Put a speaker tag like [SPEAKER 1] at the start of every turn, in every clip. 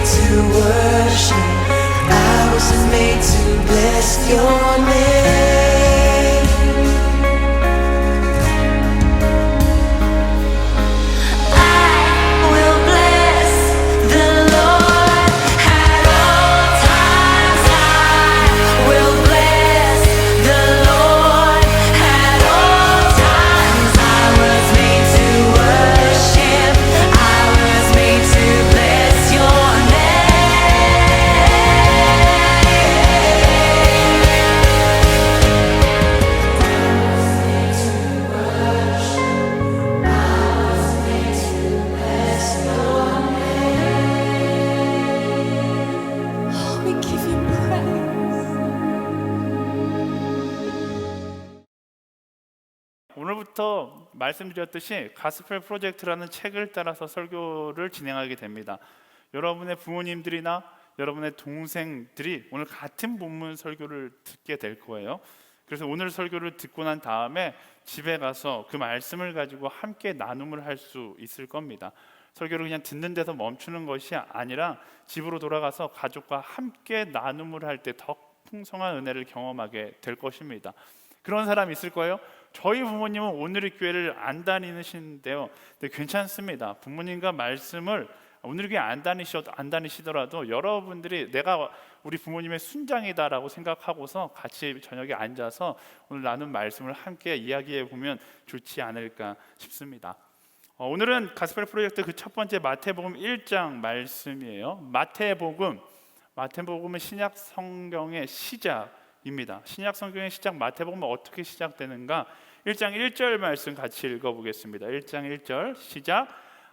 [SPEAKER 1] made to worship. I was made to bless your name. I will bless the Lord at all times. I will bless the Lord at all times. I was made to worship. I was made to bless your name. Oh, we give you praise.
[SPEAKER 2] 오늘부터 말씀드렸듯이 가스펠 프로젝트라는 책을 따라서 설교를 진행하게 됩니다. 여러분의 부모님들이나 여러분의 동생들이 오늘 같은 본문 설교를 듣게 될 거예요. 그래서 오늘 설교를 듣고 난 다음에 집에 가서 그 말씀을 가지고 함께 나눔을 할 수 있을 겁니다. 설교를 그냥 듣는 데서 멈추는 것이 아니라 집으로 돌아가서 가족과 함께 나눔을 할 때 더 풍성한 은혜를 경험하게 될 것입니다. 그런 사람 있을 거예요? 저희 부모님은 오늘의 교회를 안 다니시는데요. 근데 괜찮습니다. 부모님과 말씀을 오늘 교회 안 다니시더라도 여러분들이 내가 우리 부모님의 순장이다라고 생각하고서 같이 저녁에 앉아서 오늘 나눈 말씀을 함께 이야기해 보면 좋지 않을까 싶습니다. 오늘은 가스펠 프로젝트 그 첫 번째 마태복음 1장 말씀이에요. 마태복음은 신약 성경의 시작입니다. 신약 성경의 시작 마태복음은 어떻게 시작되는가? 1장 1절 말씀 같이 읽어보겠습니다. 1장 1절 시작.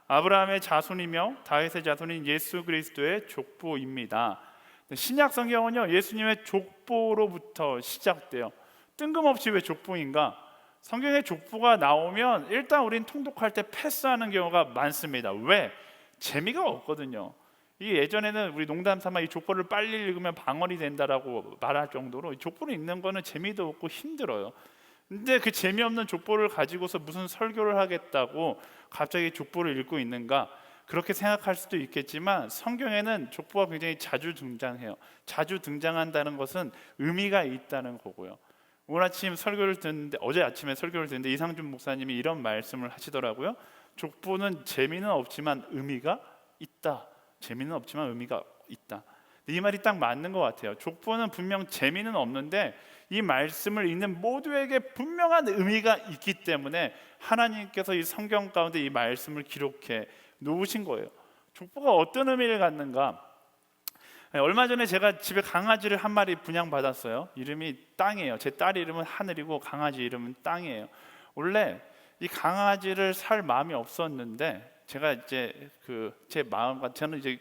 [SPEAKER 2] 아브라함의 자손이며 다윗의 자손인 예수 그리스도의 족보입니다. 신약 성경은요, 예수님의 족보로부터 시작돼요. 뜬금없이 왜 족보인가? 성경에 족보가 나오면 일단 우린 통독할 때 패스하는 경우가 많습니다. 왜? 재미가 없거든요. 이 예전에는 우리 농담 삼아 이 족보를 빨리 읽으면 방언이 된다라고 말할 정도로 족보를 읽는 거는 재미도 없고 힘들어요. 근데 그 재미없는 족보를 가지고서 무슨 설교를 하겠다고 갑자기 족보를 읽고 있는가? 그렇게 생각할 수도 있겠지만 성경에는 족보가 굉장히 자주 등장해요. 자주 등장한다는 것은 의미가 있다는 거고요. 오늘 아침 설교를 듣는데, 어제 아침에 설교를 듣는데 이상준 목사님이 이런 말씀을 하시더라고요. 족보는 재미는 없지만 의미가 있다. 재미는 없지만 의미가 있다. 이 말이 딱 맞는 것 같아요. 족보는 분명 재미는 없는데 이 말씀을 읽는 모두에게 분명한 의미가 있기 때문에 하나님께서 이 성경 가운데 이 말씀을 기록해 놓으신 거예요. 족보가 어떤 의미를 갖는가? 얼마 전에 제가 집에 강아지를 한 마리 분양받았어요. 이름이 땅이에요. 제 딸 이름은 하늘이고 강아지 이름은 땅이에요. 원래 이 강아지를 살 마음이 없었는데 제가 이제 제 마음과 저는 이제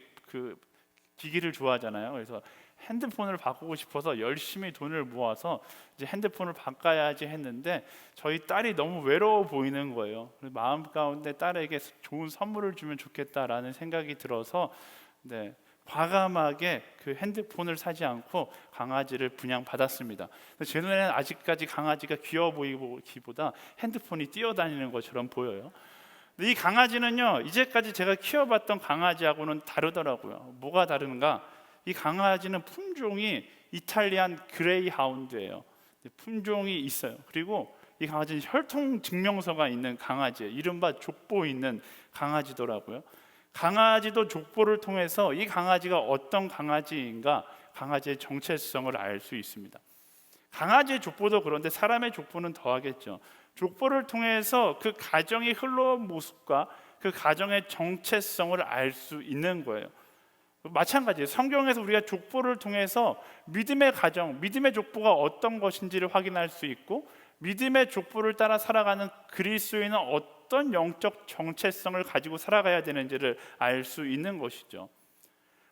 [SPEAKER 2] 기기를 좋아하잖아요. 그래서 핸드폰을 바꾸고 싶어서 열심히 돈을 모아서 이제 핸드폰을 바꿔야지 했는데 저희 딸이 너무 외로워 보이는 거예요. 마음 가운데 딸에게 좋은 선물을 주면 좋겠다라는 생각이 들어서 과감하게 그 핸드폰을 사지 않고 강아지를 분양받았습니다. 제 눈에는 아직까지 강아지가 귀여워 보이기보다 핸드폰이 뛰어다니는 것처럼 보여요. 이 강아지는요, 이제까지 제가 키워봤던 강아지하고는 다르더라고요. 뭐가 다른가? 이 강아지는 품종이 이탈리안 그레이하운드예요. 품종이 있어요. 그리고 이 강아지는 혈통 증명서가 있는 강아지예요. 이른바 족보 있는 강아지더라고요. 강아지도 족보를 통해서 이 강아지가 어떤 강아지인가, 강아지의 정체성을 알 수 있습니다. 강아지의 족보도 그런데 사람의 족보는 더하겠죠. 족보를 통해서 그 가정의 흘러온 모습과 그 가정의 정체성을 알 수 있는 거예요. 마찬가지예요. 성경에서 우리가 족보를 통해서 믿음의 가정, 믿음의 족보가 어떤 것인지를 확인할 수 있고, 믿음의 족보를 따라 살아가는 그리스도인은 어떤 영적 정체성을 가지고 살아가야 되는지를 알 수 있는 것이죠.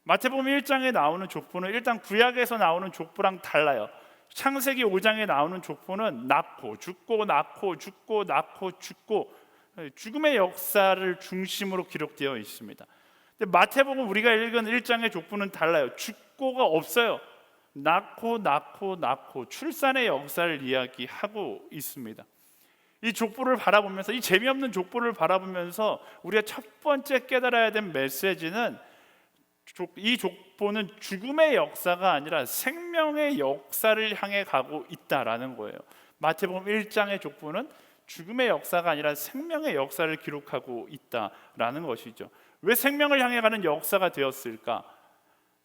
[SPEAKER 2] 마태복음 1장에 나오는 족보는 일단 구약에서 나오는 족보랑 달라요. 창세기 5장에 나오는 족보는 낳고 죽고 낳고 죽고 낳고 죽고 죽음의 역사를 중심으로 기록되어 있습니다. 근데 마태복음 우리가 읽은 1장의 족보는 달라요. 죽고가 없어요. 낳고 낳고 낳고 출산의 역사를 이야기하고 있습니다. 이 족보를 바라보면서, 이 재미없는 족보를 바라보면서 우리가 첫 번째 깨달아야 될 메시지는 이 족보는 죽음의 역사가 아니라 생명의 역사를 향해 가고 있다라는 거예요. 마태복음 1장의 족보는 죽음의 역사가 아니라 생명의 역사를 기록하고 있다라는 것이죠. 왜 생명을 향해 가는 역사가 되었을까?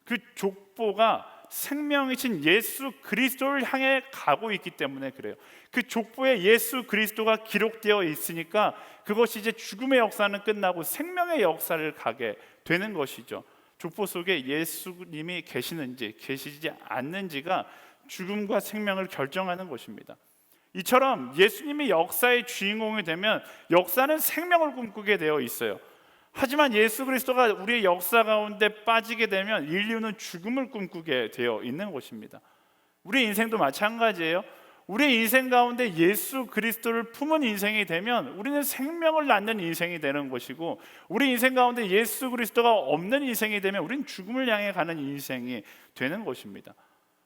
[SPEAKER 2] 그 족보가 생명이신 예수 그리스도를 향해 가고 있기 때문에 그래요. 그 족보에 예수 그리스도가 기록되어 있으니까 그것이 이제 죽음의 역사는 끝나고 생명의 역사를 가게 되는 것이죠. 족보 속에 예수님이 계시는지 계시지 않는지가 죽음과 생명을 결정하는 것입니다. 이처럼 예수님이 역사의 주인공이 되면 역사는 생명을 꿈꾸게 되어 있어요. 하지만 예수 그리스도가 우리의 역사 가운데 빠지게 되면 인류는 죽음을 꿈꾸게 되어 있는 것입니다. 우리 인생도 마찬가지예요. 우리의 인생 가운데 예수 그리스도를 품은 인생이 되면 우리는 생명을 낳는 인생이 되는 것이고, 우리 인생 가운데 예수 그리스도가 없는 인생이 되면 우리는 죽음을 향해 가는 인생이 되는 것입니다.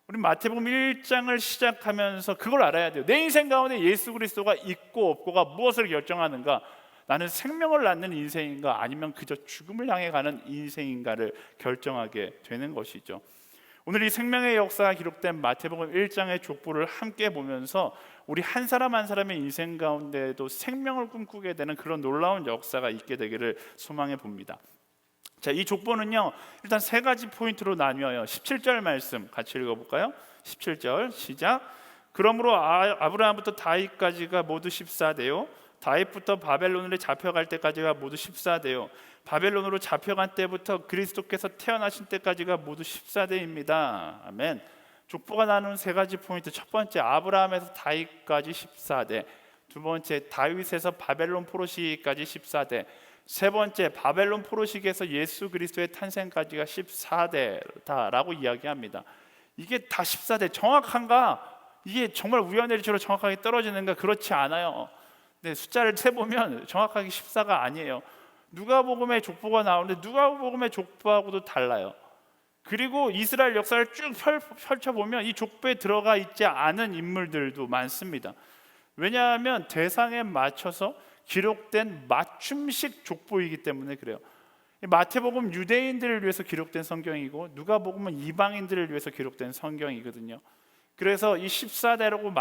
[SPEAKER 2] 우리 마태복음 1장을 시작하면서 그걸 알아야 돼요. 내 인생 가운데 예수 그리스도가 있고 없고가 무엇을 결정하는가? 나는 생명을 낳는 인생인가 아니면 그저 죽음을 향해 가는 인생인가를 결정하게 되는 것이죠. 오늘 이 생명의 역사가 기록된 마태복음 1장의 족보를 함께 보면서 우리 한 사람 한 사람의 인생 가운데도 생명을 꿈꾸게 되는 그런 놀라운 역사가 있게 되기를 소망해 봅니다. 자, 이 족보는요, 일단 세 가지 포인트로 나뉘어요. 17절 말씀 같이 읽어볼까요? 17절 시작. 그러므로 아브라함부터 다윗까지가 모두 14대요, 다윗부터 바벨론으로 잡혀갈 때까지가 모두 14대요, 바벨론으로 잡혀간 때부터 그리스도께서 태어나신 때까지가 모두 14대입니다. 아멘. 족보가 나누는 세 가지 포인트. 첫 번째, 아브라함에서 다윗까지 14대. 두 번째, 다윗에서 바벨론 포로시기까지 14대. 세 번째, 바벨론 포로시기에서 예수 그리스도의 탄생까지가 14대다라고 이야기합니다. 이게 다 14대 정확한가? 이게 정말 우연의 일치로 정확하게 떨어지는가? 그렇지 않아요. 네, 숫자를 세보면 정확하게 14가 아니에요. 누가복음의 족보가 나오는데 누가복음의 족보하고도 달라요. 그리고 이스라엘 역사를 쭉 펼쳐보면 이 족보에 들어가 있지 않은 인물들도 많습니다. 왜냐하면 대상에 맞춰서 기록된 맞춤식 족보이기 때문에 그래요. 마태복음 유대인들을 위해서 기록된 성경이고 누가복음은 이방인들을 위해서 기록된 성경이거든요. 그래서 이 14대라고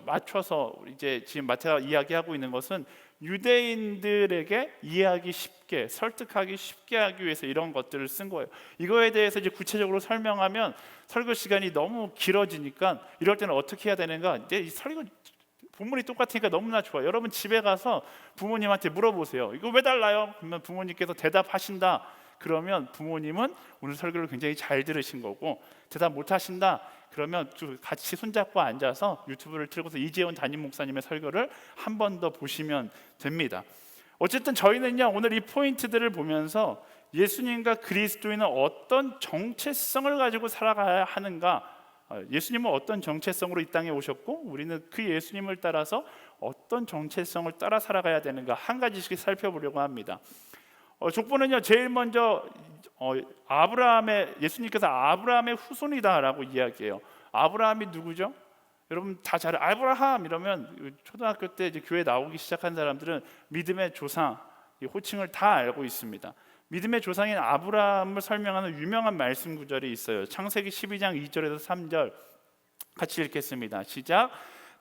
[SPEAKER 2] 맞춰서 이제 지금 마태가 이야기하고 있는 것은 유대인들에게 이해하기 쉽게, 설득하기 쉽게 하기 위해서 이런 것들을 쓴 거예요. 이거에 대해서 이제 구체적으로 설명하면 설교 시간이 너무 길어지니까 이럴 때는 어떻게 해야 되는가? 이제 이 설교 본문이 똑같으니까 너무나 좋아요. 여러분 집에 가서 부모님한테 물어보세요. 이거 왜 달라요? 그러면 부모님께서 대답하신다. 그러면 부모님은 오늘 설교를 굉장히 잘 들으신 거고, 대답 못 하신다. 그러면 같이 손잡고 앉아서 유튜브를 틀고서 이재훈 담임 목사님의 설교를 한 번 더 보시면 됩니다. 어쨌든 저희는요, 오늘 이 포인트들을 보면서 예수님과 그리스도인은 어떤 정체성을 가지고 살아가야 하는가, 예수님은 어떤 정체성으로 이 땅에 오셨고 우리는 그 예수님을 따라서 어떤 정체성을 따라 살아가야 되는가 한 가지씩 살펴보려고 합니다. 족보는요, 제일 먼저 예수님께서 아브라함의 후손이다라고 이야기해요. 아브라함이 누구죠? 여러분 다 잘 아브라함 이러면 초등학교 때 이제 교회 나오기 시작한 사람들은 믿음의 조상 이 호칭을 다 알고 있습니다. 믿음의 조상인 아브라함을 설명하는 유명한 말씀 구절이 있어요. 창세기 12장 2절에서 3절 같이 읽겠습니다. 시작.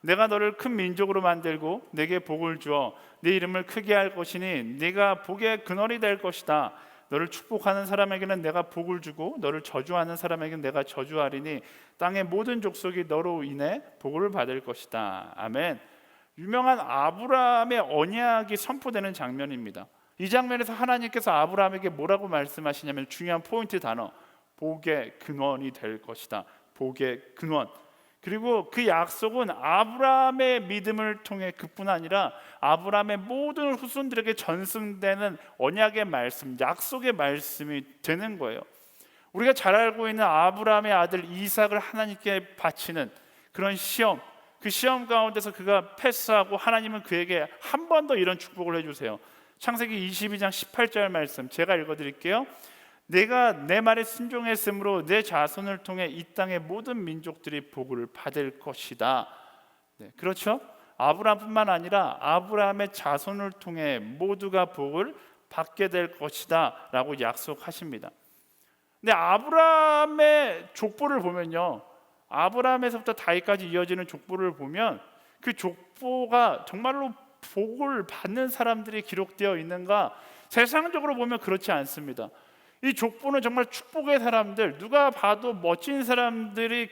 [SPEAKER 2] 내가 너를 큰 민족으로 만들고 내게 복을 주어 네 이름을 크게 할 것이니 네가 복의 근원이 될 것이다. 너를 축복하는 사람에게는 내가 복을 주고 너를 저주하는 사람에게는 내가 저주하리니 땅의 모든 족속이 너로 인해 복을 받을 것이다. 아멘. 유명한 아브라함의 언약이 선포되는 장면입니다. 이 장면에서 하나님께서 아브라함에게 뭐라고 말씀하시냐면 중요한 포인트 단어, 복의 근원이 될 것이다. 복의 근원. 그리고 그 약속은 아브라함의 믿음을 통해 그뿐 아니라 아브라함의 모든 후손들에게 전승되는 언약의 말씀, 약속의 말씀이 되는 거예요. 우리가 잘 알고 있는 아브라함의 아들 이삭을 하나님께 바치는 그런 시험, 그 시험 가운데서 그가 패스하고 하나님은 그에게 한 번 더 이런 축복을 해주세요. 창세기 22장 18절 말씀 제가 읽어드릴게요. 내가 내 말에 순종했으므로 내 자손을 통해 이 땅의 모든 민족들이 복을 받을 것이다. 네, 그렇죠? 아브라함뿐만 아니라 아브라함의 자손을 통해 모두가 복을 받게 될 것이다 라고 약속하십니다. 근데 아브라함의 족보를 보면요, 아브라함에서부터 다윗까지 이어지는 족보를 보면 그 족보가 정말로 복을 받는 사람들이 기록되어 있는가? 세상적으로 보면 그렇지 않습니다. 이 족보는 정말 축복의 사람들, 누가 봐도 멋진 사람들이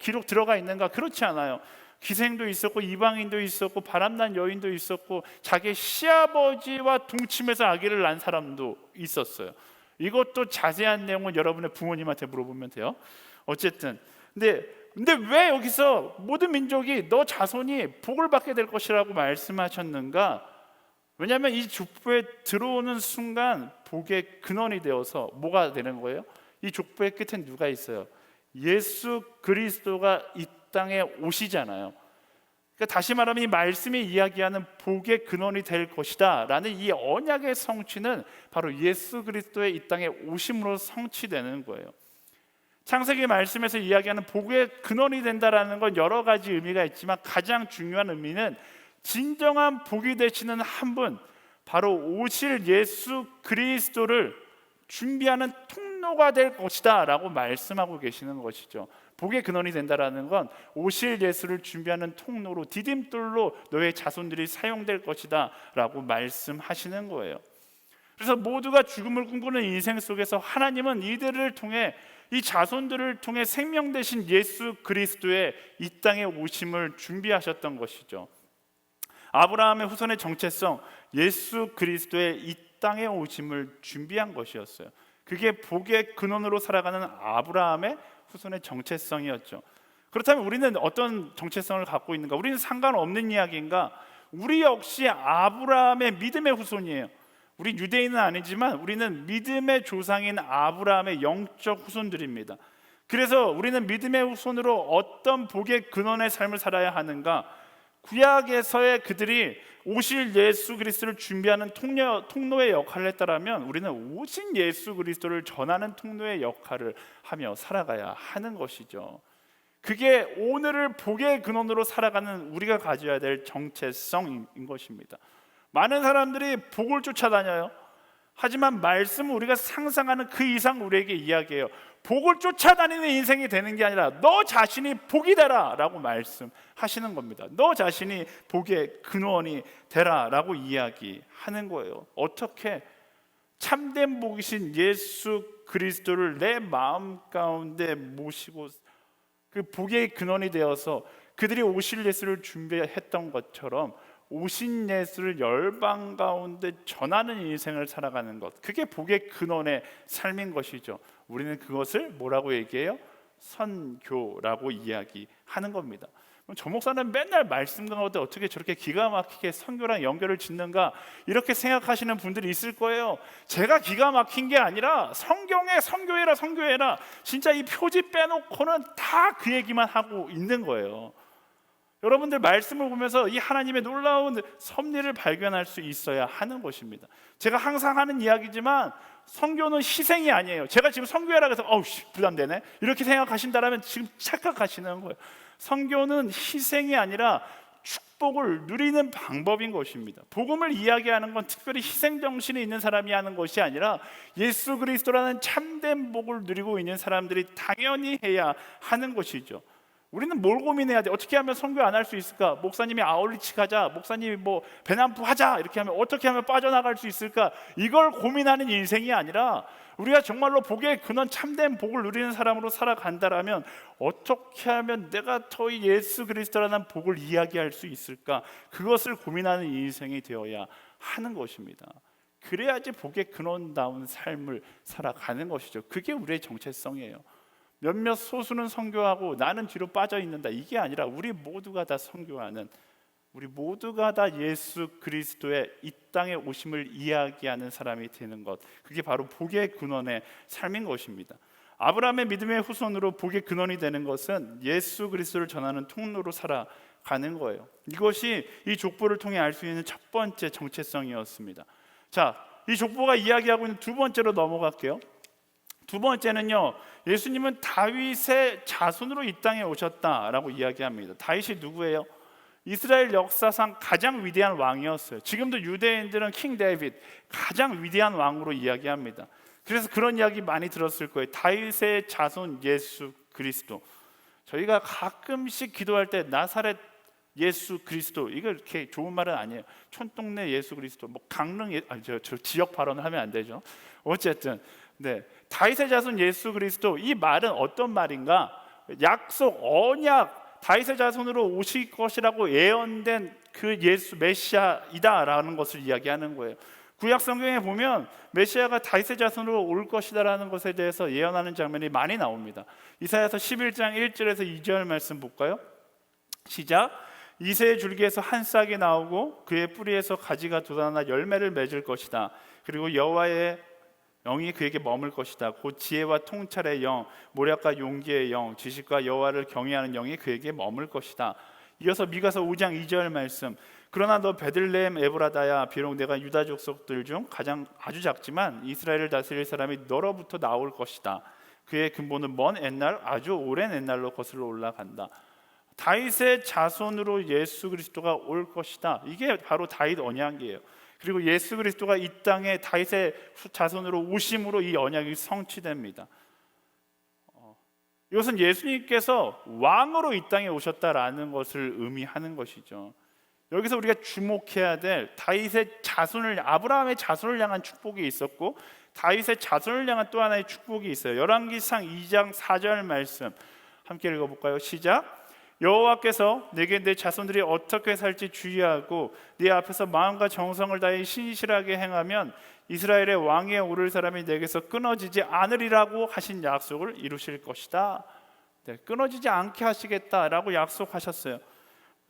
[SPEAKER 2] 기록 들어가 있는가? 그렇지 않아요. 기생도 있었고 이방인도 있었고 바람난 여인도 있었고 자기 시아버지와 동침해서 아기를 낳은 사람도 있었어요. 이것도 자세한 내용은 여러분의 부모님한테 물어보면 돼요. 어쨌든 근데 왜 여기서 모든 민족이 너 자손이 복을 받게 될 것이라고 말씀하셨는가? 왜냐하면 이 족보에 들어오는 순간 복의 근원이 되어서 뭐가 되는 거예요? 이 족보의 끝엔 누가 있어요? 예수 그리스도가 이 땅에 오시잖아요. 그러니까 다시 말하면 이 말씀이 이야기하는 복의 근원이 될 것이다 라는 이 언약의 성취는 바로 예수 그리스도의 이 땅에 오심으로 성취되는 거예요. 창세기 말씀에서 이야기하는 복의 근원이 된다라는 건 여러 가지 의미가 있지만 가장 중요한 의미는 진정한 복이 되시는 한 분, 바로 오실 예수 그리스도를 준비하는 통로가 될 것이다 라고 말씀하고 계시는 것이죠. 복의 근원이 된다라는 건 오실 예수를 준비하는 통로로, 디딤돌로 너의 자손들이 사용될 것이다 라고 말씀하시는 거예요. 그래서 모두가 죽음을 꿈꾸는 인생 속에서 하나님은 이들을 통해, 이 자손들을 통해 생명 되신 예수 그리스도의 이 땅에 오심을 준비하셨던 것이죠. 아브라함의 후손의 정체성, 예수 그리스도의 이 땅에 오심을 준비한 것이었어요. 그게 복의 근원으로 살아가는 아브라함의 후손의 정체성이었죠. 그렇다면 우리는 어떤 정체성을 갖고 있는가? 우리는 상관없는 이야기인가? 우리 역시 아브라함의 믿음의 후손이에요. 우리 유대인은 아니지만 우리는 믿음의 조상인 아브라함의 영적 후손들입니다. 그래서 우리는 믿음의 후손으로 어떤 복의 근원의 삶을 살아야 하는가? 구약에서의 그들이 오실 예수 그리스도를 준비하는 통로의 역할을 했다라면 우리는 오신 예수 그리스도를 전하는 통로의 역할을 하며 살아가야 하는 것이죠. 그게 오늘을 복의 근원으로 살아가는 우리가 가져야 될 정체성인 것입니다. 많은 사람들이 복을 쫓아다녀요. 하지만 말씀은 우리가 상상하는 그 이상 우리에게 이야기해요. 복을 쫓아다니는 인생이 되는 게 아니라 너 자신이 복이 되라 라고 말씀하시는 겁니다. 너 자신이 복의 근원이 되라 라고 이야기하는 거예요. 어떻게? 참된 복이신 예수 그리스도를 내 마음 가운데 모시고 그 복의 근원이 되어서 그들이 오실 예수를 준비했던 것처럼 오신 예수를 열방 가운데 전하는 인생을 살아가는 것, 그게 복의 근원의 삶인 것이죠. 우리는 그것을 뭐라고 얘기해요? 선교라고 이야기하는 겁니다. 저 목사는 맨날 말씀 가운데 어떻게 저렇게 기가 막히게 선교랑 연결을 짓는가 이렇게 생각하시는 분들이 있을 거예요. 제가 기가 막힌 게 아니라 성경에 선교해라 선교해라, 진짜 이 표지 빼놓고는 다 그 얘기만 하고 있는 거예요. 여러분들 말씀을 보면서 이 하나님의 놀라운 섭리를 발견할 수 있어야 하는 것입니다. 제가 항상 하는 이야기지만 선교는 희생이 아니에요. 제가 지금 선교해라 해서 부담되네 이렇게 생각하신다면 지금 착각하시는 거예요. 선교는 희생이 아니라 축복을 누리는 방법인 것입니다. 복음을 이야기하는 건 특별히 희생 정신이 있는 사람이 하는 것이 아니라 예수 그리스도라는 참된 복을 누리고 있는 사람들이 당연히 해야 하는 것이죠. 우리는 뭘 고민해야 돼? 어떻게 하면 선교 안 할 수 있을까? 목사님이 아울리치 가자, 목사님이 뭐 배남부 하자 이렇게 하면 어떻게 하면 빠져나갈 수 있을까? 이걸 고민하는 인생이 아니라 우리가 정말로 복의 근원 참된 복을 누리는 사람으로 살아간다라면 어떻게 하면 내가 더 예수 그리스도라는 복을 이야기할 수 있을까? 그것을 고민하는 인생이 되어야 하는 것입니다. 그래야지 복의 근원다운 삶을 살아가는 것이죠. 그게 우리의 정체성이에요. 몇몇 소수는 선교하고 나는 뒤로 빠져 있는다, 이게 아니라 우리 모두가 다 선교하는, 우리 모두가 다 예수 그리스도의 이 땅에 오심을 이야기하는 사람이 되는 것, 그게 바로 복의 근원의 삶인 것입니다. 아브라함의 믿음의 후손으로 복의 근원이 되는 것은 예수 그리스도를 전하는 통로로 살아가는 거예요. 이것이 이 족보를 통해 알 수 있는 첫 번째 정체성이었습니다. 자, 이 족보가 이야기하고 있는 두 번째로 넘어갈게요. 두 번째는요, 예수님은 다윗의 자손으로 이 땅에 오셨다라고 이야기합니다. 다윗이 누구예요? 이스라엘 역사상 가장 위대한 왕이었어요. 지금도 유대인들은 킹 데이빗, 가장 위대한 왕으로 이야기합니다. 그래서 그런 이야기 많이 들었을 거예요. 다윗의 자손 예수 그리스도. 저희가 가끔씩 기도할 때 나사렛 예수 그리스도, 이거 이렇게 좋은 말은 아니에요. 촌동네 예수 그리스도, 뭐 강릉 저 지역 발언을 하면 안 되죠. 어쨌든 네, 다윗의 자손 예수 그리스도, 이 말은 어떤 말인가? 약속, 언약, 다윗의 자손으로 오실 것이라고 예언된 그 예수 메시아이다라는 것을 이야기하는 거예요. 구약 성경에 보면 메시아가 다윗의 자손으로 올 것이다라는 것에 대해서 예언하는 장면이 많이 나옵니다. 이사야서 11장 1절에서 2절 말씀 볼까요? 시작. 이새의 줄기에서 한 싹이 나오고 그의 뿌리에서 가지가 돋아나 열매를 맺을 것이다. 그리고 여호와의 영이 그에게 머물 것이다. 곧 지혜와 통찰의 영, 모략과 용기의 영, 지식과 여호와를 경외하는 영이 그에게 머물 것이다. 이어서 미가서 5장 2절 말씀. 그러나 너 베들레헴 에브라다야, 비록 내가 유다 족속들 중 가장 아주 작지만 이스라엘을 다스릴 사람이 너로부터 나올 것이다. 그의 근본은 먼 옛날, 아주 오랜 옛날로 거슬러 올라간다. 다윗의 자손으로 예수 그리스도가 올 것이다. 이게 바로 다윗 언약이에요. 그리고 예수 그리스도가 이 땅에 다윗의 자손으로 오심으로 이 언약이 성취됩니다. 이것은 예수님께서 왕으로 이 땅에 오셨다라는 것을 의미하는 것이죠. 여기서 우리가 주목해야 될 다윗의 자손을, 아브라함의 자손을 향한 축복이 있었고 다윗의 자손을 향한 또 하나의 축복이 있어요. 열왕기상 2장 4절 말씀 함께 읽어볼까요? 시작. 여호와께서 내게 내 자손들이 어떻게 살지 주의하고 네 앞에서 마음과 정성을 다해 신실하게 행하면 이스라엘의 왕위에 오를 사람이 내게서 끊어지지 않으리라고 하신 약속을 이루실 것이다. 네, 끊어지지 않게 하시겠다라고 약속하셨어요.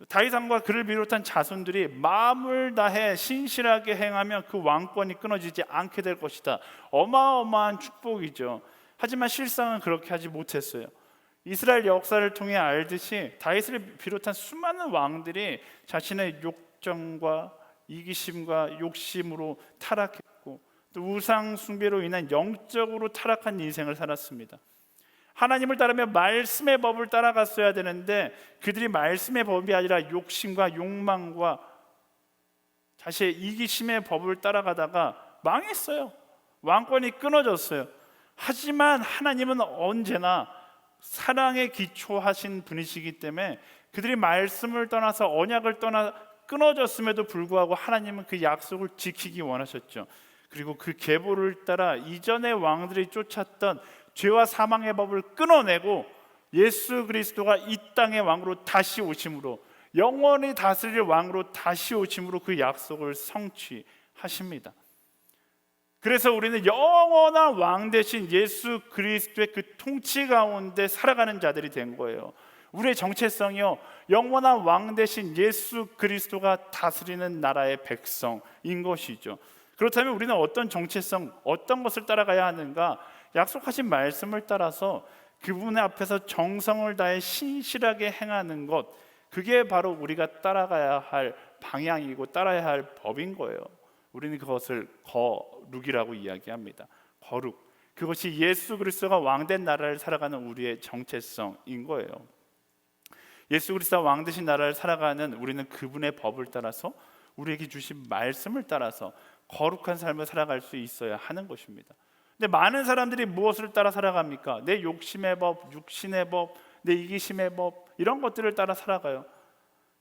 [SPEAKER 2] 다윗 왕과 그를 비롯한 자손들이 마음을 다해 신실하게 행하면 그 왕권이 끊어지지 않게 될 것이다. 어마어마한 축복이죠. 하지만 실상은 그렇게 하지 못했어요. 이스라엘 역사를 통해 알듯이 다윗을 비롯한 수많은 왕들이 자신의 욕정과 이기심과 욕심으로 타락했고 또 우상 숭배로 인한 영적으로 타락한 인생을 살았습니다. 하나님을 따르며 말씀의 법을 따라갔어야 되는데 그들이 말씀의 법이 아니라 욕심과 욕망과 자신의 이기심의 법을 따라가다가 망했어요. 왕권이 끊어졌어요. 하지만 하나님은 언제나 사랑에 기초하신 분이시기 때문에 그들이 말씀을 떠나서 언약을 떠나 끊어졌음에도 불구하고 하나님은 그 약속을 지키기 원하셨죠. 그리고 그 계보를 따라 이전의 왕들이 쫓았던 죄와 사망의 법을 끊어내고 예수 그리스도가 이 땅의 왕으로 다시 오심으로, 영원히 다스릴 왕으로 다시 오심으로 그 약속을 성취하십니다. 그래서 우리는 영원한 왕 대신 예수 그리스도의 그 통치 가운데 살아가는 자들이 된 거예요. 우리의 정체성이요, 영원한 왕 대신 예수 그리스도가 다스리는 나라의 백성인 것이죠. 그렇다면 우리는 어떤 정체성, 어떤 것을 따라가야 하는가? 약속하신 말씀을 따라서 그분의 앞에서 정성을 다해 신실하게 행하는 것, 그게 바로 우리가 따라가야 할 방향이고 따라야 할 법인 거예요. 우리는 그것을 거룩이라고 이야기합니다. 거룩, 그것이 예수 그리스도가 왕된 나라를 살아가는 우리의 정체성인 거예요. 예수 그리스도가 왕 되신 나라를 살아가는 우리는 그분의 법을 따라서, 우리에게 주신 말씀을 따라서 거룩한 삶을 살아갈 수 있어야 하는 것입니다. 근데 많은 사람들이 무엇을 따라 살아갑니까? 내 욕심의 법, 육신의 법, 내 이기심의 법, 이런 것들을 따라 살아가요.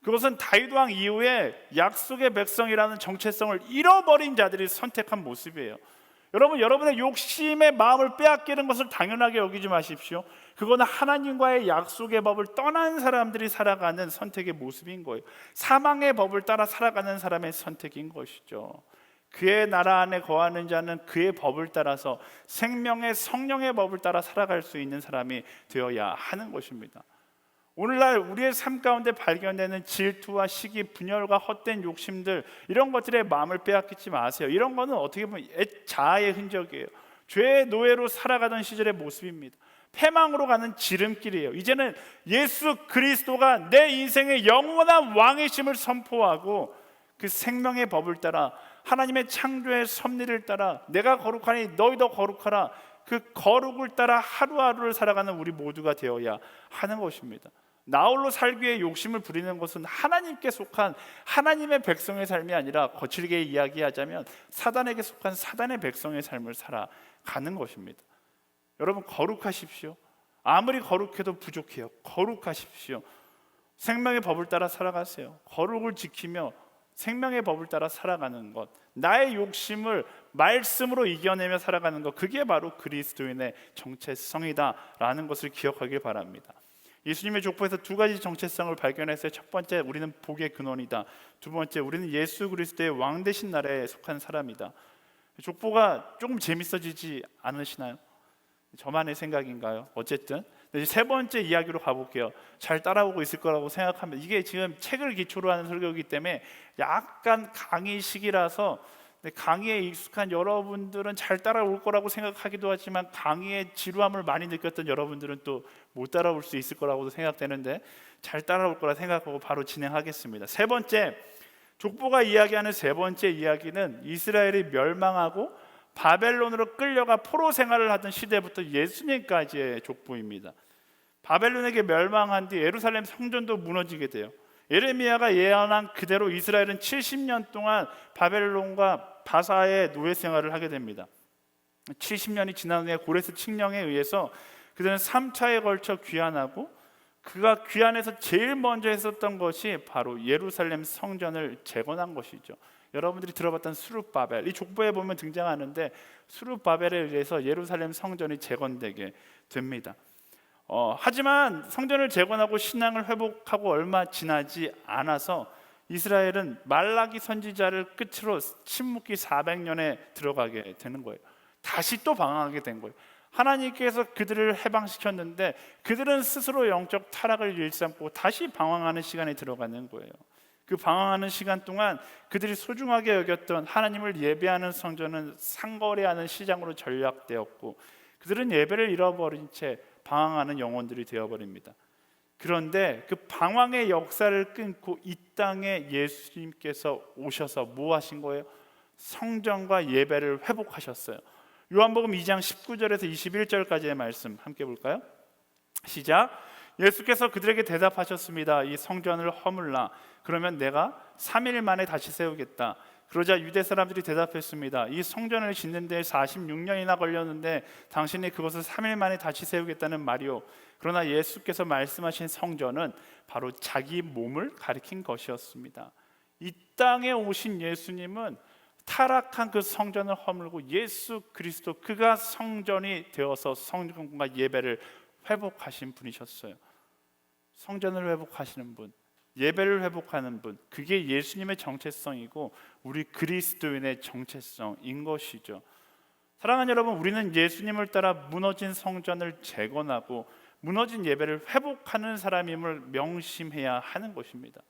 [SPEAKER 2] 그것은 다윗 왕 이후에 약속의 백성이라는 정체성을 잃어버린 자들이 선택한 모습이에요. 여러분의 욕심의 마음을 빼앗기는 것을 당연하게 여기지 마십시오. 그거는 하나님과의 약속의 법을 떠난 사람들이 살아가는 선택의 모습인 거예요. 사망의 법을 따라 살아가는 사람의 선택인 것이죠. 그의 나라 안에 거하는 자는 그의 법을 따라서 생명의 성령의 법을 따라 살아갈 수 있는 사람이 되어야 하는 것입니다. 오늘날 우리의 삶 가운데 발견되는 질투와 시기, 분열과 헛된 욕심들, 이런 것들의 마음을 빼앗기지 마세요. 이런 거는 어떻게 보면 자아의 흔적이에요. 죄의 노예로 살아가던 시절의 모습입니다. 패망으로 가는 지름길이에요. 이제는 예수 그리스도가 내 인생의 영원한 왕이심을 선포하고 그 생명의 법을 따라, 하나님의 창조의 섭리를 따라, 내가 거룩하니 너희도 거룩하라, 그 거룩을 따라 하루하루를 살아가는 우리 모두가 되어야 하는 것입니다. 나홀로 살기 위해 욕심을 부리는 것은 하나님께 속한 하나님의 백성의 삶이 아니라 거칠게 이야기하자면 사단에게 속한 사단의 백성의 삶을 살아가는 것입니다. 여러분, 거룩하십시오. 아무리 거룩해도 부족해요. 거룩하십시오. 생명의 법을 따라 살아가세요. 거룩을 지키며 생명의 법을 따라 살아가는 것, 나의 욕심을 말씀으로 이겨내며 살아가는 것, 그게 바로 그리스도인의 정체성이다라는 것을 기억하길 바랍니다. 예수님의 족보에서 두 가지 정체성을 발견했어요. 첫 번째, 우리는 복의 근원이다. 두 번째, 우리는 예수 그리스도의 왕 되신 나라에 속한 사람이다. 족보가 조금 재밌어지지 않으시나요? 저만의 생각인가요? 어쨌든 세 번째 이야기로 가볼게요. 잘 따라오고 있을 거라고 생각합니다. 이게 지금 책을 기초로 하는 설교이기 때문에 약간 강의식이라서 강의에 익숙한 여러분들은 잘 따라올 거라고 생각하기도 하지만 강의의 지루함을 많이 느꼈던 여러분들은 또 못 따라올 수 있을 거라고도 생각되는데 잘 따라올 거라 생각하고 바로 진행하겠습니다. 세 번째, 족보가 이야기하는 세 번째 이야기는 이스라엘이 멸망하고 바벨론으로 끌려가 포로 생활을 하던 시대부터 예수님까지의 족보입니다. 바벨론에게 멸망한 뒤 예루살렘 성전도 무너지게 돼요. 예레미야가 예언한 그대로 이스라엘은 70년 동안 바벨론과 바사의 노예 생활을 하게 됩니다. 70년이 지난 후에 고레스 칙령에 의해서 그들은 3차에 걸쳐 귀환하고, 그가 귀환해서 제일 먼저 했었던 것이 바로 예루살렘 성전을 재건한 것이죠. 여러분들이 들어봤던 스룹바벨, 이 족보에 보면 등장하는데 스룹바벨에 의해서 예루살렘 성전이 재건되게 됩니다. 하지만 성전을 재건하고 신앙을 회복하고 얼마 지나지 않아서 이스라엘은 말라기 선지자를 끝으로 침묵기 400년에 들어가게 되는 거예요. 다시 또 방황하게 된 거예요. 하나님께서 그들을 해방시켰는데 그들은 스스로 영적 타락을 일삼고 다시 방황하는 시간에 들어가는 거예요. 그 방황하는 시간 동안 그들이 소중하게 여겼던 하나님을 예배하는 성전은 상거래하는 시장으로 전락되었고, 그들은 예배를 잃어버린 채 방황하는 영혼들이 되어버립니다. 그런데 그 방황의 역사를 끊고 이 땅에 예수님께서 오셔서 뭐 하신 거예요? 성전과 예배를 회복하셨어요. 요한복음 2장 19절에서 21절까지의 말씀 함께 볼까요? 시작. 예수께서 그들에게 대답하셨습니다. 이 성전을 허물라. 그러면 내가 3일 만에 다시 세우겠다. 그러자 유대 사람들이 대답했습니다. 이 성전을 짓는 데 46년이나 걸렸는데 당신이 그것을 3일 만에 다시 세우겠다는 말이오. 그러나 예수께서 말씀하신 성전은 바로 자기 몸을 가리킨 것이었습니다. 이 땅에 오신 예수님은 타락한 그 성전을 허물고 예수 그리스도, 그가 성전이 되어서 성전과 예배를 회복하신 분이셨어요. 성전을 회복하시는 분, 예배를 회복하는 분, 그게 예수님의 정체성이고 우리 그리스도인의 정체성인 것이죠. 사랑하는 여러분, 우리는 예수님을 따라 무너진 성전을 재건하고 무너진 예배를 회복하는 사람임을 명심해야 하는 것입니다.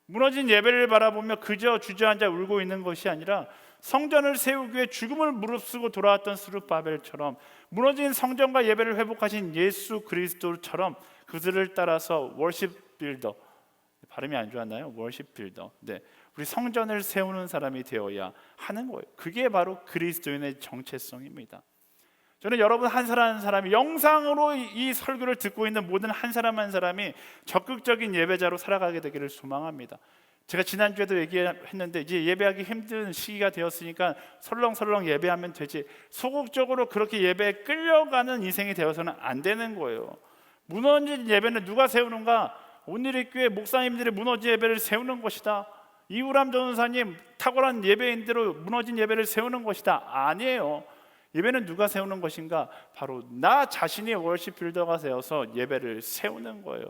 [SPEAKER 2] 무너진 예배를 바라보며 그저 주저앉아 울고 있는 것이 아니라 성전을 세우기 위해 죽음을 무릅쓰고 돌아왔던 스룹바벨처럼 무너진 성전과 예배를 회복하신 예수 그리스도처럼 그들을 따라서 워십 빌더, 발음이 안 좋았나요? 워십 빌더. 네, 우리 성전을 세우는 사람이 되어야 하는 거예요. 그게 바로 그리스도인의 정체성입니다. 저는 여러분 한 사람 한 사람이, 영상으로 이 설교를 듣고 있는 모든 한 사람 한 사람이 적극적인 예배자로 살아가게 되기를 소망합니다. 제가 지난주에도 얘기했는데 이제 예배하기 힘든 시기가 되었으니까 설렁설렁 예배하면 되지, 소극적으로 그렇게 예배에 끌려가는 인생이 되어서는 안 되는 거예요. 무너진 예배는 누가 세우는가? 오늘의 교회 목사님들이 무너진 예배를 세우는 것이다. 이우람 전도사님 탁월한 예배인대로 무너진 예배를 세우는 것이다. 아니에요. 예배는 누가 세우는 것인가? 바로 나 자신이 월십 빌더가 되어서 예배를 세우는 거예요.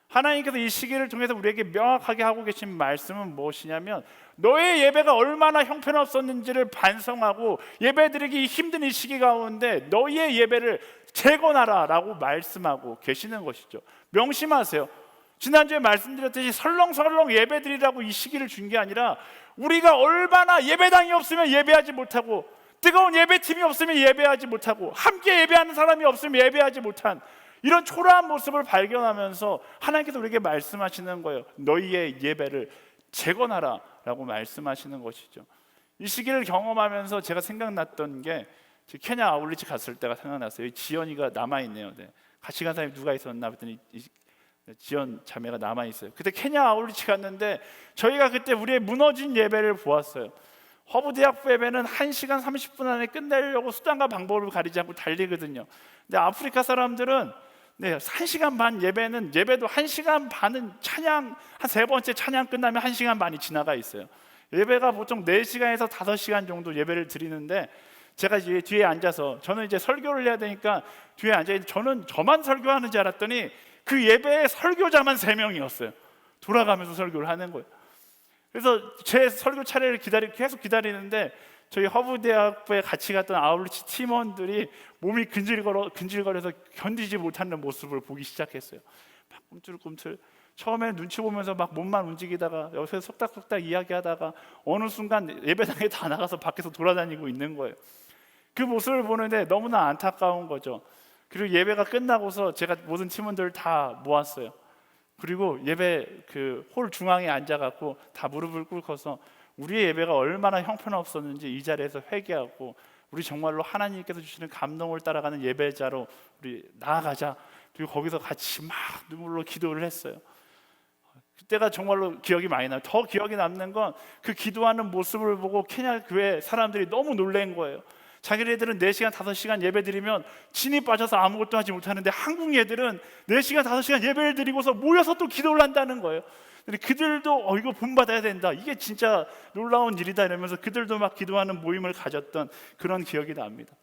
[SPEAKER 2] 하나님께서 이 시기를 통해서 우리에게 명확하게 하고 계신 말씀은 무엇이냐면, 너의 예배가 얼마나 형편없었는지를 반성하고 예배드리기 힘든 이 시기 가운데 너희의 예배를 재건하라 라고 말씀하고 계시는 것이죠. 명심하세요. 지난주에 말씀드렸듯이 설렁설렁 예배드리라고 이 시기를 준 게 아니라, 우리가 얼마나 예배당이 없으면 예배하지 못하고, 뜨거운 예배팀이 없으면 예배하지 못하고, 함께 예배하는 사람이 없으면 예배하지 못한 이런 초라한 모습을 발견하면서 하나님께서 우리에게 말씀하시는 거예요. 너희의 예배를 재건하라 라고 말씀하시는 것이죠. 이 시기를 경험하면서 제가 생각났던 게, 케냐 아울리치 갔을 때가 생각났어요. 지연이가 남아있네요. 네. 같이 간 사람이 누가 있었나 봤더니 지연 자매가 남아 있어요. 그때 케냐 아울리치 갔는데 저희가 그때 우리의 무너진 예배를 보았어요. 허브대학부 예배는 1시간 30분 안에 끝내려고 수단과 방법을 가리지 않고 달리거든요. 근데 아프리카 사람들은 1시간 반 예배도 1시간 반은 찬양, 한 세 번째 찬양 끝나면 1시간 반이 지나가 있어요. 예배가 보통 4시간에서 5시간 정도 예배를 드리는데 제가 뒤에 앉아서 저는 이제 설교를 해야 되니까 뒤에 앉아 저는 저만 설교하는 줄 알았더니 그 예배에 설교자만 3명이었어요. 돌아가면서 설교를 하는 거예요. 그래서 제 설교 차례를 계속 기다리는데 저희 허브대학부에 같이 갔던 아울리치 팀원들이 몸이 근질거려서 견디지 못하는 모습을 보기 시작했어요. 막 꿈틀꿈틀 처음에 눈치 보면서 막 몸만 움직이다가 옆에서 속닥속닥 이야기하다가 어느 순간 예배당에 다 나가서 밖에서 돌아다니고 있는 거예요. 그 모습을 보는데 너무나 안타까운 거죠. 그리고 예배가 끝나고서 제가 모든 팀원들을 다 모았어요. 그리고 예배 그 홀 중앙에 앉아갖고 다 무릎을 꿇고서 우리의 예배가 얼마나 형편없었는지 이 자리에서 회개하고 우리 정말로 하나님께서 주시는 감동을 따라가는 예배자로 우리 나아가자. 그리고 거기서 같이 막 눈물로 기도를 했어요. 그때가 정말로 기억이 많이 나요. 더 기억이 남는 건 그 기도하는 모습을 보고 케냐 교회 사람들이 너무 놀란 거예요. 자기네들은 4시간 5시간 예배 드리면 진이 빠져서 아무것도 하지 못하는데 한국 애들은 4시간 5시간 예배를 드리고서 모여서 또 기도를 한다는 거예요. 근데 그들도 이거 본받아야 된다, 이게 진짜 놀라운 일이다 이러면서 그들도 막 기도하는 모임을 가졌던 그런 기억이 납니다.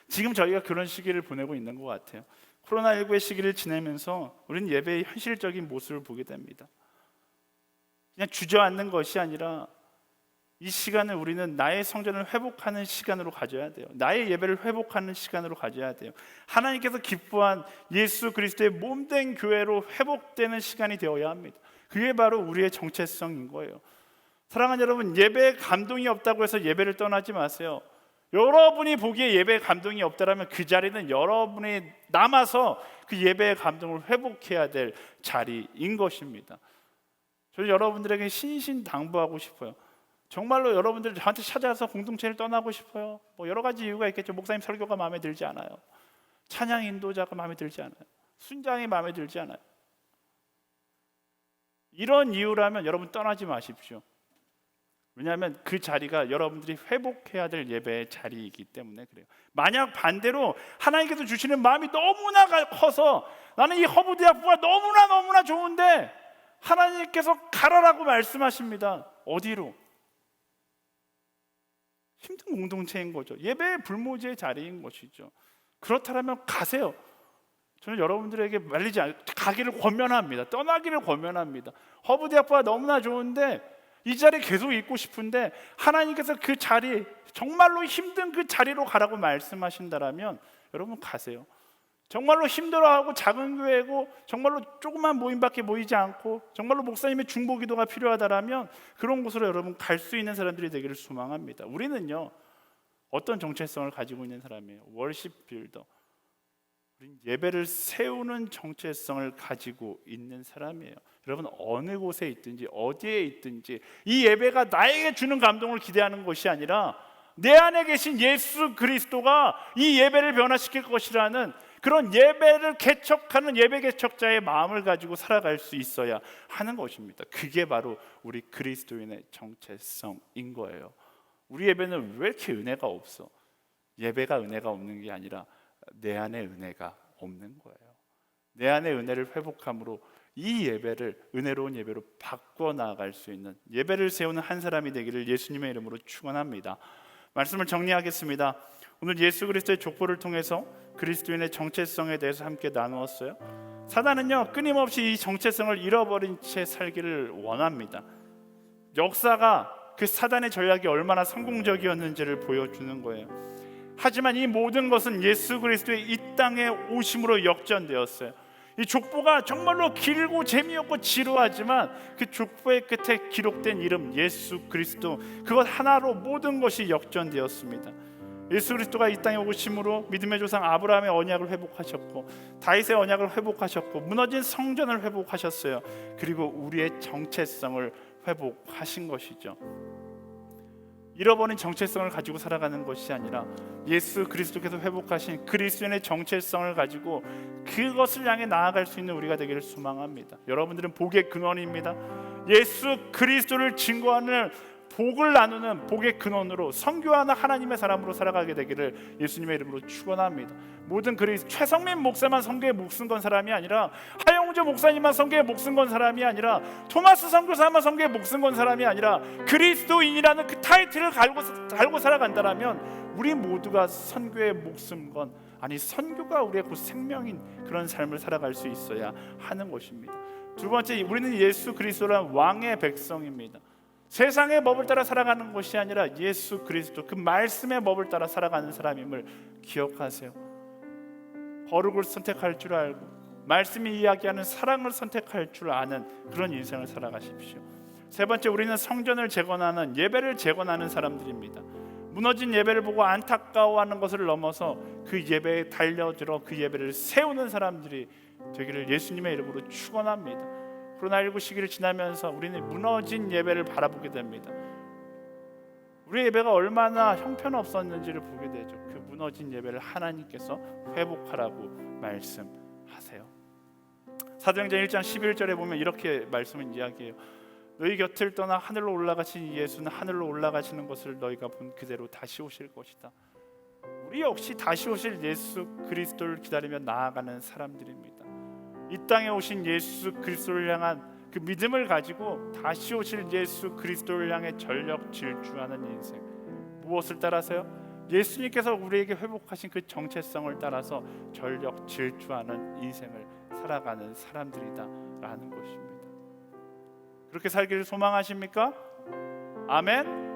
[SPEAKER 2] 지금 저희가 그런 시기를 보내고 있는 것 같아요. 코로나19의 시기를 지내면서 우리는 예배의 현실적인 모습을 보게 됩니다. 그냥 주저앉는 것이 아니라 이 시간을 우리는 나의 성전을 회복하는 시간으로 가져야 돼요. 나의 예배를 회복하는 시간으로 가져야 돼요. 하나님께서 기뻐한 예수 그리스도의 몸된 교회로 회복되는 시간이 되어야 합니다. 그게 바로 우리의 정체성인 거예요. 사랑하는 여러분, 예배에 감동이 없다고 해서 예배를 떠나지 마세요. 여러분이 보기에 예배에 감동이 없다면 그 자리는 여러분이 남아서 그 예배의 감동을 회복해야 될 자리인 것입니다. 저는 여러분들에게 신신당부하고 싶어요. 정말로 여러분들 저한테 찾아와서 공동체를 떠나고 싶어요. 여러 가지 이유가 있겠죠. 목사님 설교가 마음에 들지 않아요. 찬양 인도자가 마음에 들지 않아요. 순장이 마음에 들지 않아요. 이런 이유라면 여러분 떠나지 마십시오. 왜냐하면 그 자리가 여러분들이 회복해야 될 예배의 자리이기 때문에 그래요. 만약 반대로 하나님께서 주시는 마음이 너무나 커서 나는 이 허브대학부가 너무나 좋은데 하나님께서 가라라고 말씀하십니다. 어디로? 힘든 공동체인 거죠. 예배의 불모지의 자리인 것이죠. 그렇다면 가세요. 저는 여러분들에게 가기를 권면합니다. 떠나기를 권면합니다. 허브대학부가 너무나 좋은데 이 자리에 계속 있고 싶은데 하나님께서 그 자리, 정말로 힘든 그 자리로 가라고 말씀하신다면 여러분 가세요. 정말로 힘들어하고 작은 교회고 정말로 조그만 모임밖에 모이지 않고 정말로 목사님의 중보기도가 필요하다라면 그런 곳으로 여러분 갈 수 있는 사람들이 되기를 소망합니다. 우리는요, 어떤 정체성을 가지고 있는 사람이에요? 월십 빌더. 우리는 예배를 세우는 정체성을 가지고 있는 사람이에요. 여러분 어느 곳에 있든지 어디에 있든지 이 예배가 나에게 주는 감동을 기대하는 것이 아니라 내 안에 계신 예수 그리스도가 이 예배를 변화시킬 것이라는 그런 예배를 개척하는 예배 개척자의 마음을 가지고 살아갈 수 있어야 하는 것입니다. 그게 바로 우리 그리스도인의 정체성인 거예요. 우리 예배는 왜 이렇게 은혜가 없어? 예배가 은혜가 없는 게 아니라 내 안에 은혜가 없는 거예요. 내 안에 은혜를 회복함으로 이 예배를 은혜로운 예배로 바꿔 나아갈 수 있는 예배를 세우는 한 사람이 되기를 예수님의 이름으로 축원합니다. 말씀을 정리하겠습니다. 오늘 예수 그리스도의 족보를 통해서 그리스도인의 정체성에 대해서 함께 나누었어요. 사단은요, 끊임없이 이 정체성을 잃어버린 채 살기를 원합니다. 역사가 그 사단의 전략이 얼마나 성공적이었는지를 보여주는 거예요. 하지만 이 모든 것은 예수 그리스도의 이 땅에 오심으로 역전되었어요. 이 족보가 정말로 길고 재미없고 지루하지만 그 족보의 끝에 기록된 이름 예수 그리스도, 그것 하나로 모든 것이 역전되었습니다. 예수 그리스도가 이 땅에 오심으로 믿음의 조상 아브라함의 언약을 회복하셨고 다윗의 언약을 회복하셨고 무너진 성전을 회복하셨어요. 그리고 우리의 정체성을 회복하신 것이죠. 잃어버린 정체성을 가지고 살아가는 것이 아니라 예수 그리스도께서 회복하신 그리스도인의 정체성을 가지고 그것을 향해 나아갈 수 있는 우리가 되기를 소망합니다. 여러분들은 복의 근원입니다. 예수 그리스도를 증거하는 복을 나누는 복의 근원으로 선교하는 하나님의 사람으로 살아가게 되기를 예수님의 이름으로 축원합니다. 모든 최성민 목사만 선교에 목숨 건 사람이 아니라, 하영주 목사님만 선교에 목숨 건 사람이 아니라, 토마스 선교사만 선교에 목숨 건 사람이 아니라 그리스도인이라는 그 타이틀을 갈고 살아간다라면 우리 모두가 선교에 목숨 건, 아니 선교가 우리의 곧 생명인 그런 삶을 살아갈 수 있어야 하는 것입니다. 두 번째, 우리는 예수 그리스도란 왕의 백성입니다. 세상의 법을 따라 살아가는 것이 아니라 예수 그리스도 그 말씀의 법을 따라 살아가는 사람임을 기억하세요. 거룩을 선택할 줄 알고 말씀이 이야기하는 사랑을 선택할 줄 아는 그런 인생을 살아가십시오. 세 번째, 우리는 성전을 재건하는, 예배를 재건하는 사람들입니다. 무너진 예배를 보고 안타까워하는 것을 넘어서 그 예배에 달려들어 그 예배를 세우는 사람들이 되기를 예수님의 이름으로 축원합니다. 코로나19 시기를 지나면서 우리는 무너진 예배를 바라보게 됩니다. 우리의 예배가 얼마나 형편없었는지를 보게 되죠. 그 무너진 예배를 하나님께서 회복하라고 말씀하세요. 사도행전 1장 11절에 보면 이렇게 말씀을 이야기해요. 너희 곁을 떠나 하늘로 올라가신 예수는 하늘로 올라가시는 것을 너희가 본 그대로 다시 오실 것이다. 우리 역시 다시 오실 예수 그리스도를 기다리며 나아가는 사람들입니다. 이 땅에 오신 예수 그리스도를 향한 그 믿음을 가지고 다시 오실 예수 그리스도를 향해 전력 질주하는 인생. 무엇을 따라서요? 예수님께서 우리에게 회복하신 그 정체성을 따라서 전력 질주하는 인생을 살아가는 사람들이다라는 것입니다. 그렇게 살기를 소망하십니까? 아멘.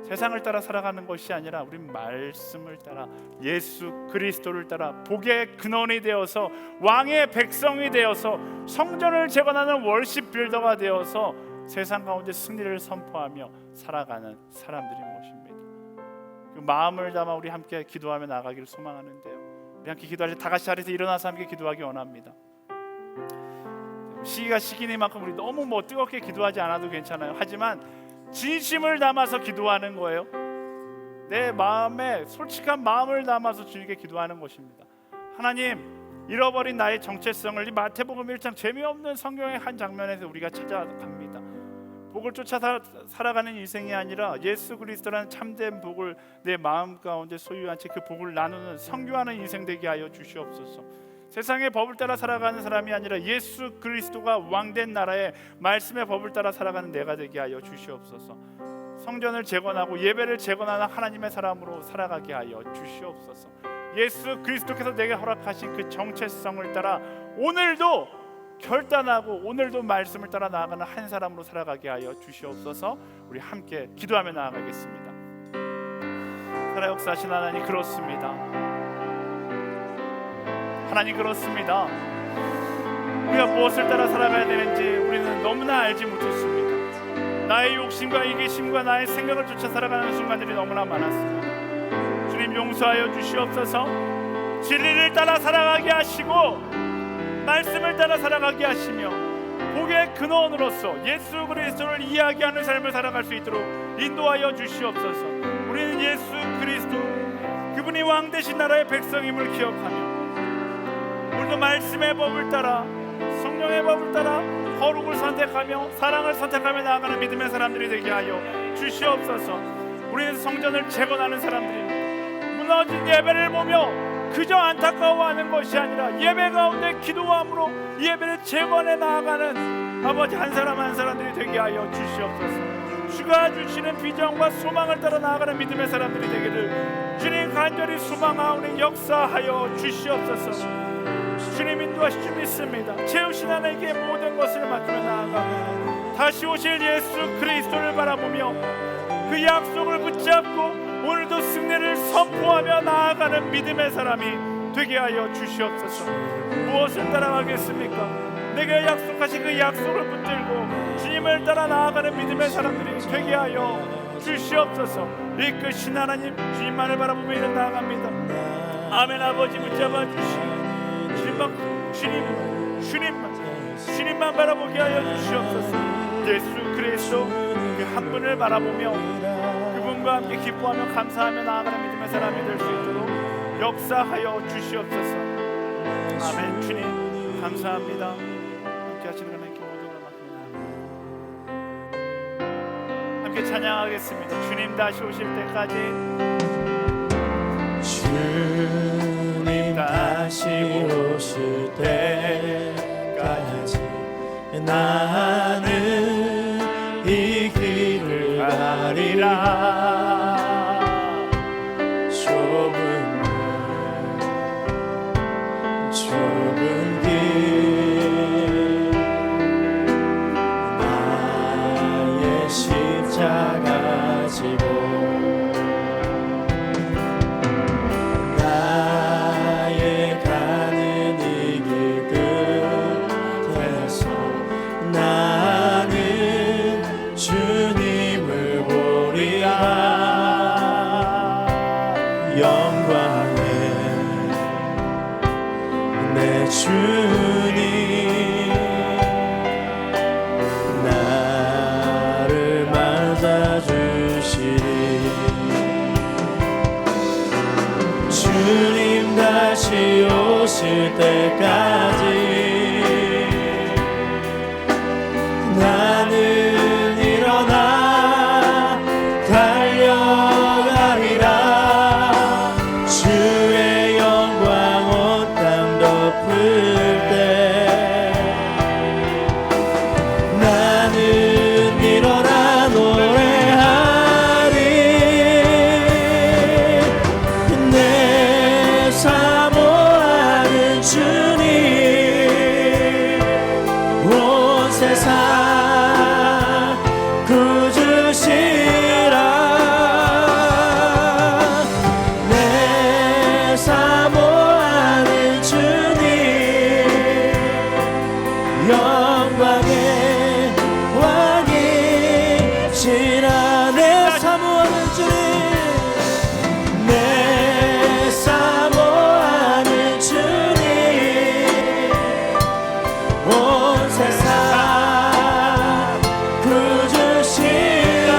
[SPEAKER 2] 세상을 따라 살아가는 것이 아니라 우린 말씀을 따라 예수 그리스도를 따라 복의 근원이 되어서 왕의 백성이 되어서 성전을 재건하는 월십 빌더가 되어서 세상 가운데 승리를 선포하며 살아가는 사람들인 것입니다. 그 마음을 담아 우리 함께 기도하며 나가기를 소망하는데요. 우리 함께 기도할 때 다 같이 자리에서 일어나서 함께 기도하기 원합니다. 시기가 시기니만큼 우리 너무 뜨겁게 기도하지 않아도 괜찮아요. 하지만 진심을 담아서 기도하는 거예요. 내 마음에 솔직한 마음을 담아서 주님께 기도하는 것입니다. 하나님, 잃어버린 나의 정체성을 이 마태복음 1장 재미없는 성경의 한 장면에서 우리가 찾아갑니다. 복을 쫓아 살아가는 인생이 아니라 예수 그리스도라는 참된 복을 내 마음 가운데 소유한 채 그 복을 나누는 선교하는 인생 되게 하여 주시옵소서. 세상의 법을 따라 살아가는 사람이 아니라 예수 그리스도가 왕된 나라의 말씀의 법을 따라 살아가는 내가 되게 하여 주시옵소서. 성전을 재건하고 예배를 재건하는 하나님의 사람으로 살아가게 하여 주시옵소서. 예수 그리스도께서 내게 허락하신 그 정체성을 따라 오늘도 결단하고 오늘도 말씀을 따라 나아가는 한 사람으로 살아가게 하여 주시옵소서. 우리 함께 기도하며 나아가겠습니다. 살아 역사하신 하나님, 그렇습니다. 하나님, 그렇습니다. 우리가 무엇을 따라 살아가야 되는지 우리는 너무나 알지 못했습니다. 나의 욕심과 이기심과 나의 생각을 쫓아 살아가는 순간들이 너무나 많았습니다. 주님, 용서하여 주시옵소서. 진리를 따라 살아가게 하시고 말씀을 따라 살아가게 하시며 복의 근원으로서 예수 그리스도를 이야기하는 삶을 살아갈 수 있도록 인도하여 주시옵소서. 우리는 예수 그리스도 그분이 왕 되신 나라의 백성임을 기억하며 오늘도 말씀의 법을 따라 성령의 법을 따라 거룩을 선택하며 사랑을 선택하며 나아가는 믿음의 사람들이 되게 하여 주시옵소서. 우리는 성전을 재건하는 사람들입니다. 무너진 예배를 보며 그저 안타까워하는 것이 아니라 예배 가운데 기도함으로 예배를 재건해 나아가는 아버지 한 사람 한 사람들이 되게 하여 주시옵소서. 주가 주시는 비전과 소망을 따라 나아가는 믿음의 사람들이 되기를 주님 간절히 소망하오니 역사하여 주시옵소서. 주님 인도하실 줄 믿습니다. 채우신 하나님께 모든 것을 맡기며 나아가며 다시 오실 예수 그리스도를 바라보며 그 약속을 붙잡고 오늘도 승리를 선포하며 나아가는 믿음의 사람이 되게 하여 주시옵소서. 무엇을 따라가겠습니까? 내게 약속하신 그 약속을 붙들고 주님을 따라 나아가는 믿음의 사람들이 되게 하여 주시옵소서. 이끄신 하나님, 주님만을 바라보며 이른 나아갑니다. 아멘. 아버지 붙잡아 주시옵소서. 주님만 바라보게 하여 주시옵소서. 예수 그리스도 그 한 분을 바라보며 기쁨과 함께 기뻐하며 감사하며 나아가는 믿음의 사람이 될 수 있도록 역사하여 주시옵소서. 아멘. 주님 감사합니다. 함께 하시는 하나님께 모든 걸 맡깁니다. 함께 찬양하겠습니다. 주님 다시 오실 때까지,
[SPEAKER 3] 주님 다시 오실 때까지 나는 이 길을 가리라. 좁은 길 나의 십자가 지고 나의 가는 이 길 끝에서 나는 주님을 보리라. 영광의 내 주님 나를 맞아주시리. 주님 다시 오실 때까지 나는 일어나 달려가리라. 주의 영광 온 땅 덮을 때 나는 일어나 노래하리. 내 사모하는 주님 온 세상 구주시라. 내 사모하는 주님 영광의 왕이시라. 내 사모하는 주님 내 사모하는 주님 온 세상 구주시라.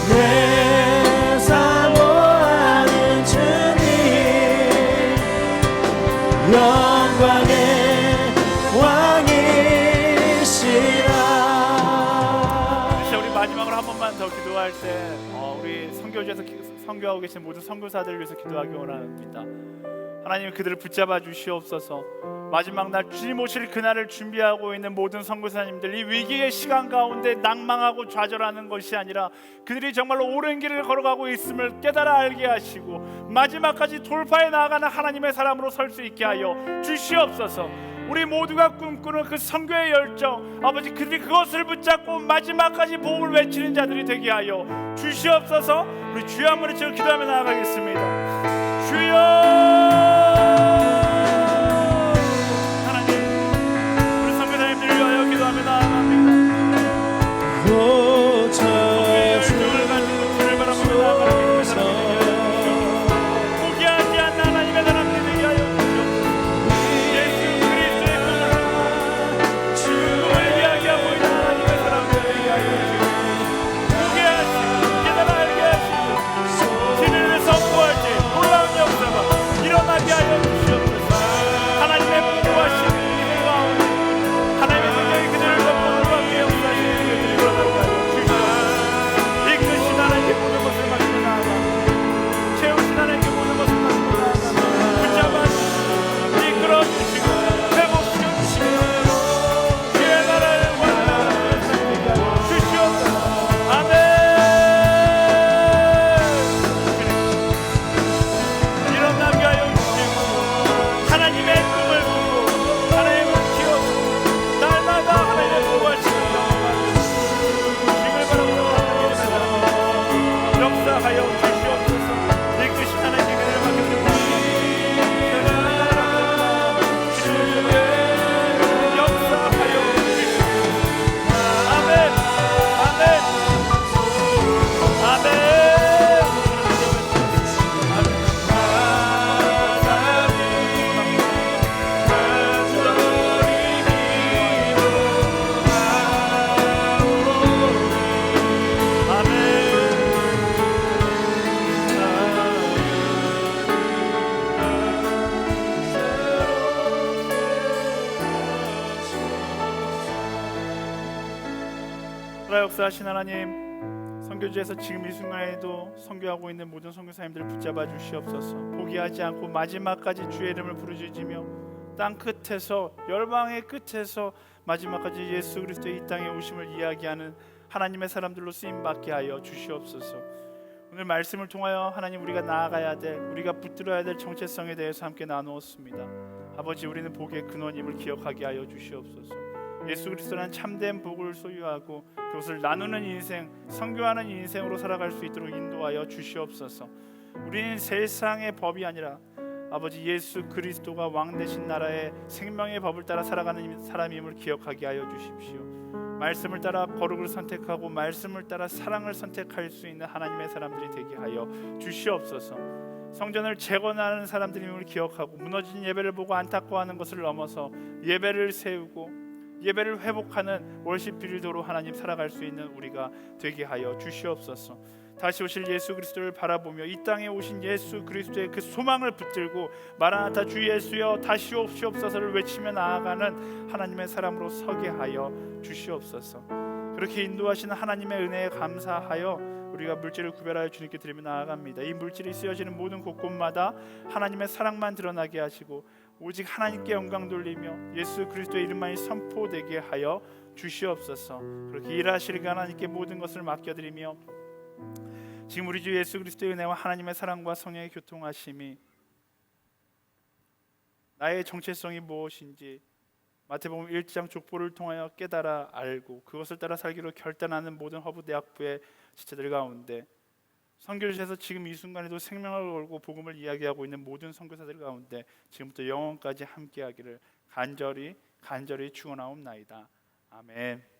[SPEAKER 3] 내 사모하는 주님 영광의 왕이시라.
[SPEAKER 2] 진짜 우리 마지막으로 한 번만 더 기도할 때 우리 선교지에서 선교하고 계신 모든 선교사들을 위해서 기도하기 원합니다. 하나님 그들을 붙잡아 주시옵소서. 마지막 날 주님 오실 그날을 준비하고 있는 모든 선교사님들, 이 위기의 시간 가운데 낭망하고 좌절하는 것이 아니라 그들이 정말로 옳은 길을 걸어가고 있음을 깨달아 알게 하시고 마지막까지 돌파해 나아가는 하나님의 사람으로 설 수 있게 하여 주시옵소서. 우리 모두가 꿈꾸는 그 선교의 열정, 아버지 그들이 그것을 붙잡고 마지막까지 복음을 외치는 자들이 되게 하여 주시옵소서. 우리 주여 한번 외치고 기도하며 나아가겠습니다. 주여! 역사하신 하나님, 선교지에서 지금 이 순간에도 선교하고 있는 모든 선교사님들 붙잡아 주시옵소서. 포기하지 않고 마지막까지 주의 이름을 부르짖으며 땅 끝에서, 열방의 끝에서 마지막까지 예수 그리스도의 이 땅에 오심을 이야기하는 하나님의 사람들로 쓰임받게 하여 주시옵소서. 오늘 말씀을 통하여 하나님, 우리가 나아가야 될, 우리가 붙들어야 될 정체성에 대해서 함께 나누었습니다. 아버지, 우리는 복의 근원임을 기억하게 하여 주시옵소서. 예수 그리스도는 참된 복을 소유하고 그것을 나누는 인생, 선교하는 인생으로 살아갈 수 있도록 인도하여 주시옵소서. 우리는 세상의 법이 아니라 아버지 예수 그리스도가 왕 되신 나라의 생명의 법을 따라 살아가는 사람임을 기억하게 하여 주십시오. 말씀을 따라 거룩을 선택하고 말씀을 따라 사랑을 선택할 수 있는 하나님의 사람들이 되게 하여 주시옵소서. 성전을 재건하는 사람들임을 기억하고 무너진 예배를 보고 안타까워하는 것을 넘어서 예배를 세우고 예배를 회복하는 월십 빌더로 하나님 살아갈 수 있는 우리가 되게 하여 주시옵소서. 다시 오실 예수 그리스도를 바라보며 이 땅에 오신 예수 그리스도의 그 소망을 붙들고 마라나타 주 예수여 다시 오시옵소서를 외치며 나아가는 하나님의 사람으로 서게 하여 주시옵소서. 그렇게 인도하시는 하나님의 은혜에 감사하여 우리가 물질을 구별하여 주님께 드리며 나아갑니다. 이 물질이 쓰여지는 모든 곳곳마다 하나님의 사랑만 드러나게 하시고 오직 하나님께 영광 돌리며 예수 그리스도의 이름만이 선포되게 하여 주시옵소서. 그렇게 일하시리가 하나님께 모든 것을 맡겨드리며 지금 우리 주 예수 그리스도의 은혜와 하나님의 사랑과 성령의 교통하심이 나의 정체성이 무엇인지 마태복음 1장 족보를 통하여 깨달아 알고 그것을 따라 살기로 결단하는 모든 허브대학부의 지체들 가운데, 선교지에서 지금 이 순간에도 생명을 걸고 복음을 이야기하고 있는 모든 선교사들 가운데 지금부터 영원까지 함께하기를 간절히 축원하옵나이다. 아멘.